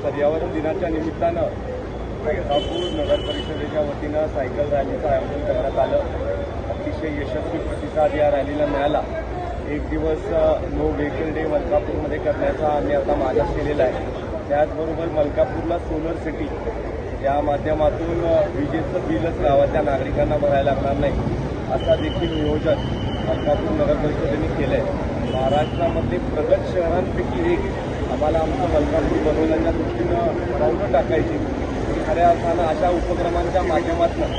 पर्यावरण दिनाच्या निमित्तानं मलकापूर नगर परिषदेच्या वतीनं सायकल रॅलीचं आयोजन करण्यात आलं। अतिशय यशस्वी प्रतिसाद या रॅलीला मिळाला। एक दिवस नो व्हेकल डे मलकापूरमध्ये करण्याचा आम्ही आता मानस केलेला आहे। त्याचबरोबर मलकापूरला सोलर सिटी या माध्यमातून विजेचं बिलच गावातल्या नागरिकांना भरायला लागणार नाही, असा देखील नियोजन मलकापूर नगर परिषदेने केलं आहे। महाराष्ट्रामध्ये प्रगत शहरांपैकी एक आम्हाला आमचं मलकापूर बनवण्याच्या दृष्टीनं पावलं टाकायची। खऱ्या अर्थानं अशा उपक्रमांच्या माध्यमातून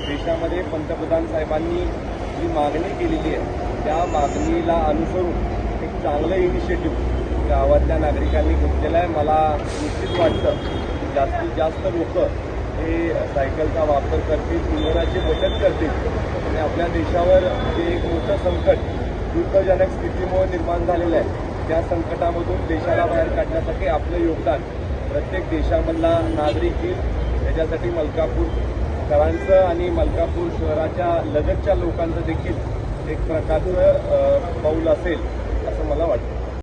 देशामध्ये पंतप्रधान साहेबांनी जी मागणी केलेली आहे त्या मागणीला अनुसरून एक चांगलं इनिशिएटिव्ह गावातल्या नागरिकांनी घेतलेलं आहे। मला निश्चित वाटतं की जास्तीत जास्त लोक हे सायकलचा वापर करतील, इंधनाची बचत करतील आणि आपल्या देशावर जे एक मोठं संकट दुःखजनक स्थितीमुळे निर्माण झालेलं आहे त्या संकटामधून देशाला बाहेर काढण्यासाठी आपलं योगदान प्रत्येक देशामधला नागरिक देईल। त्याच्यासाठी मलकापूरकरांचं आणि मलकापूर शहराच्या लगतच्या लोकांचं देखील एक प्रकारचं पाऊल असेल असं मला वाटतं।